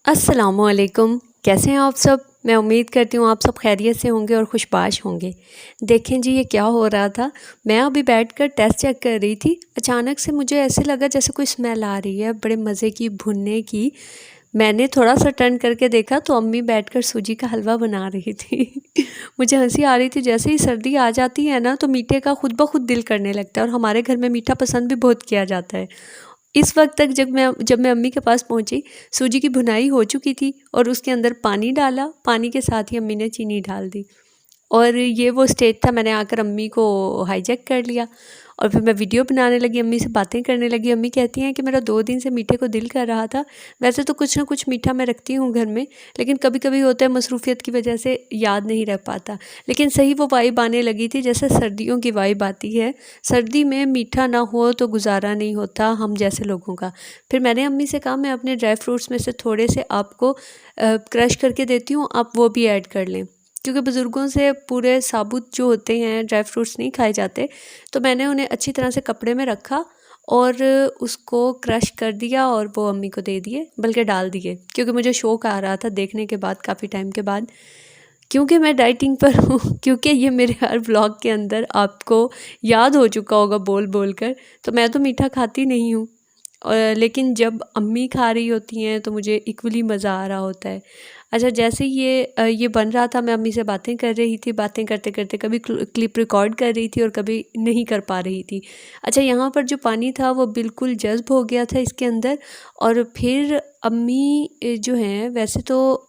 अस्सलामुअलैकुम। कैसे हैं आप सब? मैं उम्मीद करती हूँ आप सब खैरियत से होंगे और खुशबाश होंगे। देखें जी, ये क्या हो रहा था। मैं अभी बैठकर टेस्ट चेक कर रही थी। अचानक से मुझे ऐसे लगा जैसे कोई स्मेल आ रही है बड़े मज़े की, भुनने की। मैंने थोड़ा सा टर्न करके देखा तो अम्मी बैठकर सूजी का हलवा बना रही थी। मुझे हंसी आ रही थी। जैसे ही सर्दी आ जाती है ना तो मीठे का खुद ब खुद दिल करने लगता है, और हमारे घर में मीठा पसंद भी बहुत किया जाता है। इस वक्त तक जब मैं अम्मी के पास पहुंची, सूजी की भुनाई हो चुकी थी और उसके अंदर पानी डाला। पानी के साथ ही अम्मी ने चीनी डाल दी, और ये वो स्टेज था। मैंने आकर अम्मी को हाईजैक कर लिया और फिर मैं वीडियो बनाने लगी, अम्मी से बातें करने लगी। अम्मी कहती हैं कि मेरा 2 दिन से मीठे को दिल कर रहा था। वैसे तो कुछ ना कुछ मीठा मैं रखती हूँ घर में, लेकिन कभी कभी होता है मसरूफ़ियत की वजह से याद नहीं रह पाता। लेकिन सही वो वाइब आने लगी थी जैसे सर्दियों की वाइब आती है। सर्दी में मीठा ना हो तो गुजारा नहीं होता हम जैसे लोगों का। फिर मैंने अम्मी से कहा मैं अपने ड्राई फ्रूट्स में से थोड़े से आपको क्रश करके देती हूँ, आप वो भी ऐड कर लें, क्योंकि बुज़ुर्गों से पूरे साबुत जो होते हैं ड्राई फ्रूट्स नहीं खाए जाते। तो मैंने उन्हें अच्छी तरह से कपड़े में रखा और उसको क्रश कर दिया और वो अम्मी को दे दिए, बल्कि डाल दिए, क्योंकि मुझे शौक आ रहा था देखने के बाद, काफ़ी टाइम के बाद। क्योंकि मैं डाइटिंग पर हूँ। क्योंकि ये मेरे हर व्लॉग के अंदर आपको याद हो चुका होगा बोल बोल कर, तो मैं तो मीठा खाती नहीं हूँ। लेकिन जब अम्मी खा रही होती हैं तो मुझे इक्वली मज़ा आ रहा होता है। अच्छा, जैसे ये बन रहा था, मैं अम्मी से बातें कर रही थी। बातें करते करते कभी क्लिप रिकॉर्ड कर रही थी और कभी नहीं कर पा रही थी। अच्छा, यहाँ पर जो पानी था वो बिल्कुल जज़्ब हो गया था इसके अंदर। और फिर अम्मी जो हैं, वैसे तो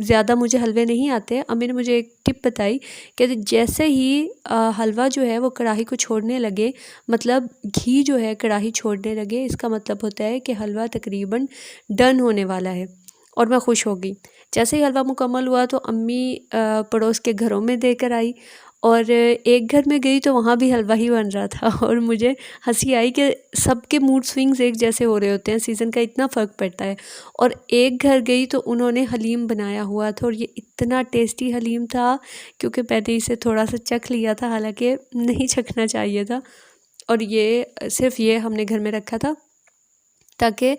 ज़्यादा मुझे हलवे नहीं आते। अम्मी ने मुझे एक टिप बताई कि जैसे ही हलवा जो है वो कढ़ाई को छोड़ने लगे, मतलब घी जो है कढ़ाई छोड़ने लगे, इसका मतलब होता है कि हलवा तकरीबन डन होने वाला है। और मैं खुश हो गई। जैसे ही हलवा मुकम्मल हुआ तो अम्मी पड़ोस के घरों में देकर आई, और एक घर में गई तो वहाँ भी हलवा ही बन रहा था। और मुझे हंसी आई कि सबके मूड स्विंग्स एक जैसे हो रहे होते हैं, सीज़न का इतना फ़र्क पड़ता है। और एक घर गई तो उन्होंने हलीम बनाया हुआ था, और ये इतना टेस्टी हलीम था, क्योंकि मैंने इसे थोड़ा सा चख लिया था, हालांकि नहीं चखना चाहिए था। और ये सिर्फ ये हमने घर में रखा था ताकि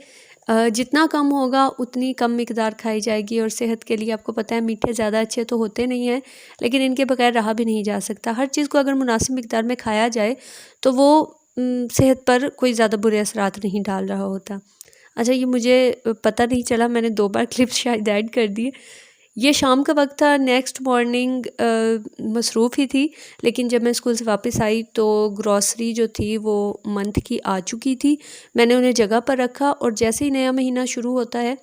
जितना कम होगा उतनी कम मिकदार खाई जाएगी। और सेहत के लिए आपको पता है मीठे ज़्यादा अच्छे तो होते नहीं हैं, लेकिन इनके बगैर रहा भी नहीं जा सकता। हर चीज़ को अगर मुनासिब मिकदार में खाया जाए तो वो सेहत पर कोई ज़्यादा बुरे असरात नहीं डाल रहा होता। अच्छा, ये मुझे पता नहीं चला, मैंने 2 बार क्लिप्स शायद ऐड कर दिए। ये शाम का वक्त था। नेक्स्ट मॉर्निंग मसरूफ़ ही थी, लेकिन जब मैं स्कूल से वापस आई तो ग्रॉसरी जो थी वो मंथ की आ चुकी थी। मैंने उन्हें जगह पर रखा, और जैसे ही नया महीना शुरू होता है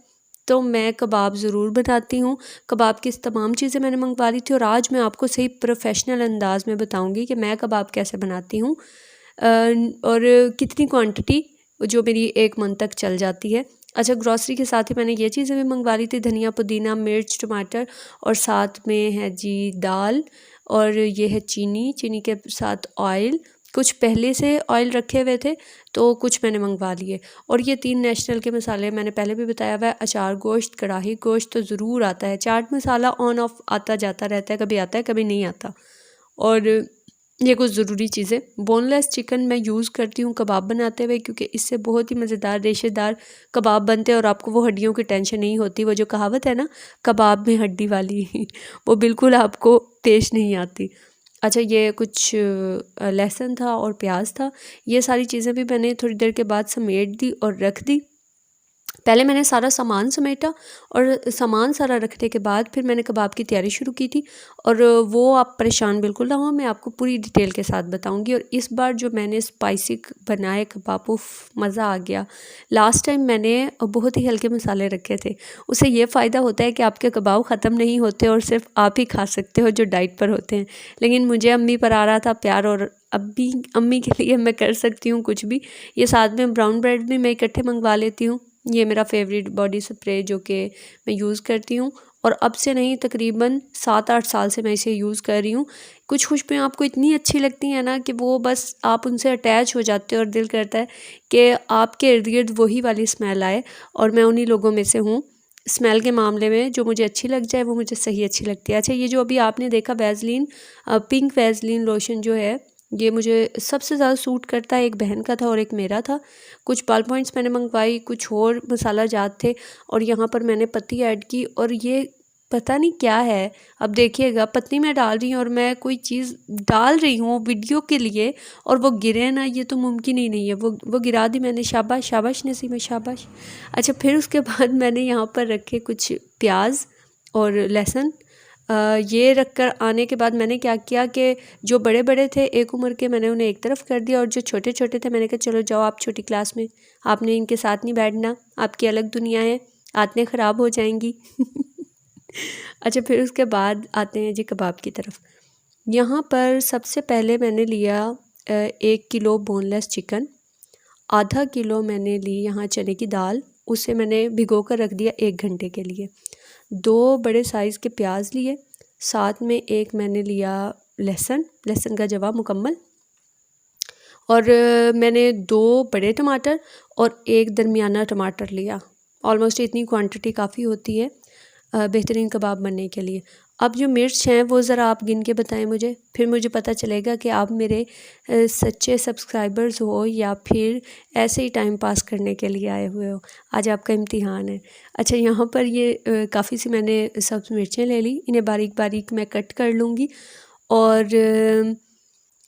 तो मैं कबाब ज़रूर बनाती हूँ। कबाब की तमाम चीज़ें मैंने मंगवा ली थी, और आज मैं आपको सही प्रोफेशनल अंदाज में बताऊँगी कि मैं कबाब कैसे बनाती हूँ और कितनी क्वांटिटी जो मेरी 1 मंथ तक चल जाती है। अच्छा, ग्रॉसरी के साथ ही मैंने ये चीज़ें भी मंगवा ली थी, धनिया, पुदीना, मिर्च, टमाटर, और साथ में है जी दाल, और ये है चीनी। चीनी के साथ ऑयल, कुछ पहले से ऑयल रखे हुए थे तो कुछ मैंने मंगवा लिए। और ये 3 नेशनल के मसाले मैंने पहले भी बताया हुआ है। अचार गोश्त, कढ़ाई गोश्त तो ज़रूर आता है। चाट मसाला ऑन ऑफ आता जाता रहता है, कभी आता है कभी नहीं आता। और ये कुछ ज़रूरी चीज़ें, बोनलेस चिकन मैं यूज़ करती हूँ कबाब बनाते हुए, क्योंकि इससे बहुत ही मज़ेदार रेशेदार कबाब बनते हैं और आपको वो हड्डियों की टेंशन नहीं होती। वो जो कहावत है ना, कबाब में हड्डी वाली, वो बिल्कुल आपको पेश नहीं आती। अच्छा, ये कुछ लहसुन था और प्याज था। ये सारी चीज़ें भी मैंने थोड़ी देर के बाद समेट दी और रख दी। पहले मैंने सारा सामान समेटा, और सामान सारा रखने के बाद फिर मैंने कबाब की तैयारी शुरू की थी। और वो आप परेशान बिल्कुल ना हो, मैं आपको पूरी डिटेल के साथ बताऊंगी। और इस बार जो मैंने स्पाइसी बनाए कबाब, उफ, मज़ा आ गया। लास्ट टाइम मैंने बहुत ही हल्के मसाले रखे थे। उससे ये फ़ायदा होता है कि आपके कबाब ख़त्म नहीं होते और सिर्फ आप ही खा सकते हो जो डाइट पर होते हैं। लेकिन मुझे अम्मी पर आ रहा था प्यार, और अब भी अम्मी के लिए मैं कर सकती हूँ कुछ भी। ये साथ में ब्राउन ब्रेड भी मैं इकट्ठे मंगवा लेती हूँ। ये मेरा फेवरेट बॉडी स्प्रे जो कि मैं यूज़ करती हूँ, और अब से नहीं तकरीबन 7-8 साल से मैं इसे यूज़ कर रही हूँ। कुछ खुशबुएं आपको इतनी अच्छी लगती हैं ना कि वो बस आप उनसे अटैच हो जाते हो, और दिल करता है कि आपके इर्द गिर्द वही वाली स्मेल आए। और मैं उन्हीं लोगों में से हूँ, स्मेल के मामले में जो मुझे अच्छी लग जाए वो मुझे सही अच्छी लगती है। अच्छा, ये जो अभी आपने देखा वैसलीन, पिंक वैसलीन लोशन जो है, ये मुझे सबसे ज़्यादा सूट करता है, एक बहन का था और एक मेरा था। कुछ बाल पॉइंट्स मैंने मंगवाई, कुछ और मसाला जात थे और यहाँ पर मैंने पत्ती ऐड की और ये पता नहीं क्या है। अब देखिएगा पत्ती मैं डाल रही हूँ और मैं कोई चीज़ डाल रही हूँ वीडियो के लिए और वो गिरे ना, ये तो मुमकिन ही नहीं है। वो गिरा दी मैंने। शाबाश शाबाश नसीमा शाबाश। अच्छा, फिर उसके बाद मैंने यहाँ पर रखे कुछ प्याज और लहसुन। ये रख कर आने के बाद मैंने क्या किया कि जो बड़े बड़े थे एक उम्र के, मैंने उन्हें एक तरफ कर दिया और जो छोटे छोटे थे मैंने कहा चलो जाओ आप छोटी क्लास में, आपने इनके साथ नहीं बैठना, आपकी अलग दुनिया है, आंतें ख़राब हो जाएंगी। अच्छा, फिर उसके बाद आते हैं जी कबाब की तरफ। यहाँ पर सबसे पहले मैंने लिया 1 किलो बोनलेस चिकन, आधा किलो मैंने ली यहाँ चने की दाल, उसे मैंने भिगो कर रख दिया 1 घंटे के लिए। 2 बड़े साइज़ के प्याज लिए, साथ में एक मैंने लिया लहसुन का जवा मुकम्मल, और मैंने 2 बड़े टमाटर और 1 दरमियाना टमाटर लिया। ऑलमोस्ट इतनी क्वांटिटी काफ़ी होती है बेहतरीन कबाब बनने के लिए। अब जो मिर्च हैं वो ज़रा आप गिन के बताएं मुझे, फिर मुझे पता चलेगा कि आप मेरे सच्चे सब्सक्राइबर्स हो या फिर ऐसे ही टाइम पास करने के लिए आए हुए हो। आज आपका इम्तिहान है। अच्छा, यहाँ पर ये काफ़ी सी मैंने सब्ज़ मिर्चें ले ली, इन्हें बारीक बारीक मैं कट कर लूँगी और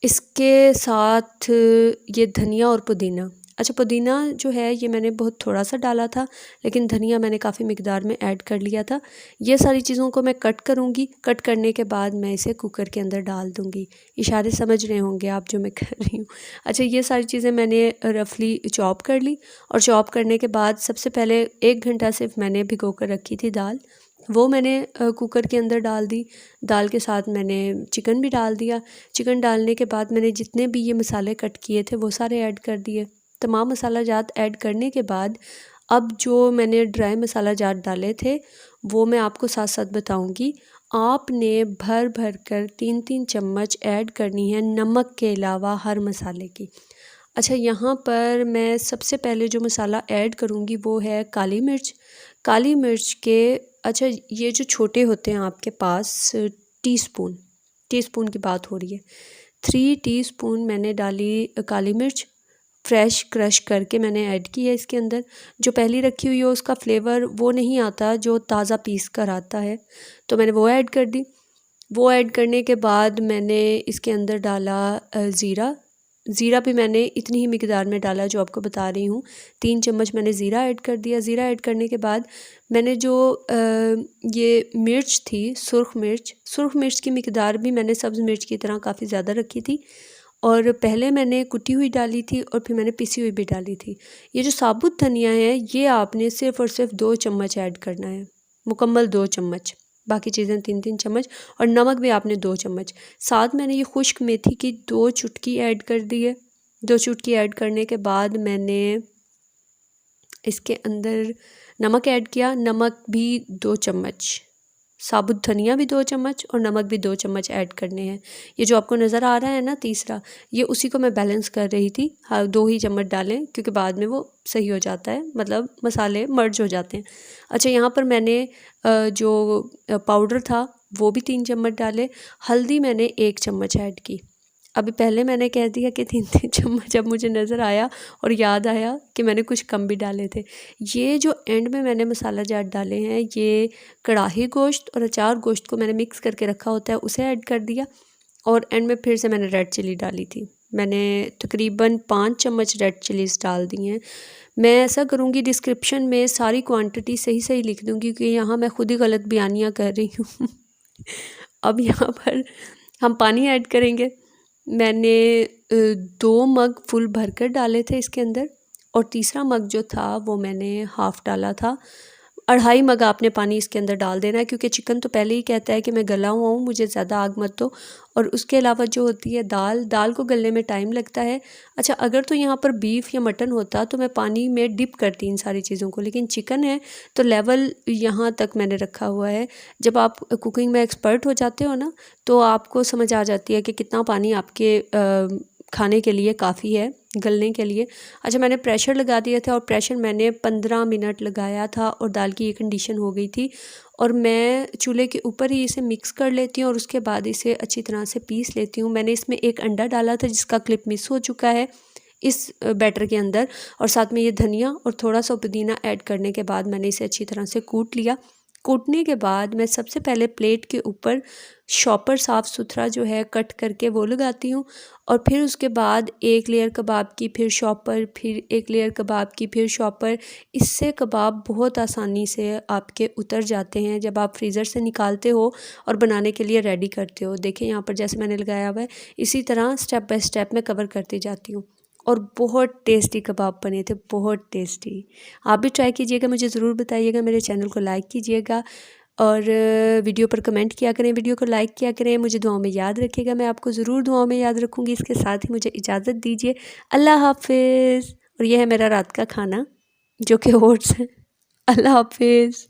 इसके साथ ये धनिया और पुदीना। अच्छा, पुदीना जो है ये मैंने बहुत थोड़ा सा डाला था, लेकिन धनिया मैंने काफ़ी मिकदार में ऐड कर लिया था। ये सारी चीज़ों को मैं कट करूँगी, कट करने के बाद मैं इसे कुकर के अंदर डाल दूँगी। इशारे समझ रहे होंगे आप जो मैं कर रही हूँ। अच्छा, ये सारी चीज़ें मैंने रफली चॉप कर ली और चॉप करने के बाद सबसे पहले 1 घंटा सिर्फ मैंने भिगो कर रखी थी दाल, वो मैंने कुकर के अंदर डाल दी। दाल के साथ मैंने चिकन भी डाल दिया। चिकन डालने के बाद मैंने जितने भी ये मसाले कट किए थे वो सारे ऐड कर दिए। तमाम मसाला जात ऐड करने के बाद अब जो मैंने ड्राई मसाला जात डाले थे वो मैं आपको साथ साथ बताऊंगी। आपने भर भर कर 3-3 चम्मच ऐड करनी है नमक के अलावा हर मसाले की। अच्छा, यहाँ पर मैं सबसे पहले जो मसाला ऐड करूँगी वो है काली मिर्च। काली मिर्च के, अच्छा ये जो छोटे होते हैं आपके पास टीस्पून की बात हो रही है, 3 टीस्पून मैंने डाली काली मिर्च, फ्रेश क्रश करके मैंने ऐड की है इसके अंदर। जो पहली रखी हुई है उसका फ्लेवर वो नहीं आता जो ताज़ा पीस कर आता है, तो मैंने वो ऐड कर दी। वो ऐड करने के बाद मैंने इसके अंदर डाला ज़ीरा भी मैंने इतनी ही मिकदार में डाला जो आपको बता रही हूँ। 3 चम्मच मैंने ज़ीरा ऐड कर दिया। ज़ीरा ऐड करने के बाद मैंने जो ये मिर्च थी सुर्ख मिर्च की मिकदार भी मैंने सब्ज़ मिर्च की तरह काफ़ी ज़्यादा रखी थी, और पहले मैंने कुटी हुई डाली थी और फिर मैंने पिसी हुई भी डाली थी। ये जो साबुत धनिया है ये आपने सिर्फ़ और सिर्फ 2 चम्मच ऐड करना है, मुकम्मल 2 चम्मच, बाकी चीज़ें 3-3 चम्मच, और नमक भी आपने 2 चम्मच। साथ मैंने ये खुश्क मेथी की 2 चुटकी ऐड कर दी है। 2 चुटकी ऐड करने के बाद मैंने इसके अंदर नमक ऐड किया, नमक भी 2 चम्मच, साबुत धनिया भी 2 चम्मच और नमक भी 2 चम्मच ऐड करने हैं। ये जो आपको नज़र आ रहा है ना तीसरा, ये उसी को मैं बैलेंस कर रही थी। हाँ, 2 ही चम्मच डालें क्योंकि बाद में वो सही हो जाता है, मतलब मसाले मर्ज हो जाते हैं। अच्छा, यहाँ पर मैंने जो पाउडर था वो भी 3 चम्मच डाले। हल्दी मैंने 1 चम्मच ऐड की। अभी पहले मैंने कह दिया कि 3-3 चम्मच, अब मुझे नज़र आया और याद आया कि मैंने कुछ कम भी डाले थे। ये जो एंड में मैंने मसाला जात डाले हैं ये कढ़ाई गोश्त और अचार गोश्त को मैंने मिक्स करके रखा होता है उसे ऐड कर दिया, और एंड में फिर से मैंने रेड चिली डाली थी। मैंने तकरीबन 5 चम्मच रेड चिलीज़ डाल दी हैं। मैं ऐसा करूँगी डिस्क्रिप्शन में सारी क्वांटिटी सही सही लिख दूँगी क्योंकि यहाँ मैं खुद ही गलत बयानियाँ कर रही हूँ। अब यहाँ पर हम पानी ऐड करेंगे। मैंने 2 मग फुल भरकर डाले थे इसके अंदर, और तीसरा मग जो था वो मैंने हाफ़ डाला था। 2.5 मग आपने पानी इसके अंदर डाल देना है क्योंकि चिकन तो पहले ही कहता है कि मैं गला हुआ हूँ, मुझे ज़्यादा आग मत दो। और उसके अलावा जो होती है दाल को गलने में टाइम लगता है। अच्छा, अगर तो यहाँ पर बीफ या मटन होता तो मैं पानी में डिप करती इन सारी चीज़ों को, लेकिन चिकन है तो लेवल यहाँ तक मैंने रखा हुआ है। जब आप कुकिंग में एक्सपर्ट हो जाते हो ना तो आपको समझ आ जाती है कि कितना पानी आपके खाने के लिए काफ़ी है गलने के लिए। अच्छा, मैंने प्रेशर लगा दिया था और प्रेशर मैंने 15 मिनट लगाया था और दाल की ये कंडीशन हो गई थी। और मैं चूल्हे के ऊपर ही इसे मिक्स कर लेती हूँ और उसके बाद इसे अच्छी तरह से पीस लेती हूँ। मैंने इसमें एक अंडा डाला था जिसका क्लिप मिस हो चुका है इस बैटर के अंदर, और साथ में ये धनिया और थोड़ा सा पुदीना ऐड करने के बाद मैंने इसे अच्छी तरह से कूट लिया। कूटने के बाद मैं सबसे पहले प्लेट के ऊपर शॉपर साफ़ सुथरा जो है कट करके वो लगाती हूँ, और फिर उसके बाद एक लेयर कबाब की, फिर शॉपर, फिर एक लेयर कबाब की, फिर शॉपर। इससे कबाब बहुत आसानी से आपके उतर जाते हैं जब आप फ्रीज़र से निकालते हो और बनाने के लिए रेडी करते हो। देखिए यहाँ पर जैसे मैंने लगाया हुआ है, इसी तरह स्टेप बाय स्टेप मैं कवर करती जाती हूँ। और बहुत टेस्टी कबाब बने थे, बहुत टेस्टी। आप भी ट्राई कीजिएगा, मुझे ज़रूर बताइएगा, मेरे चैनल को लाइक कीजिएगा और वीडियो पर कमेंट किया करें, वीडियो को लाइक किया करें। मुझे दुआओं में याद रखिएगा, मैं आपको ज़रूर दुआओं में याद रखूँगी। इसके साथ ही मुझे इजाज़त दीजिए, अल्लाह हाफ़िज़। और यह है मेरा रात का खाना जो कि ओट्स है। अल्लाह हाफ़िज़।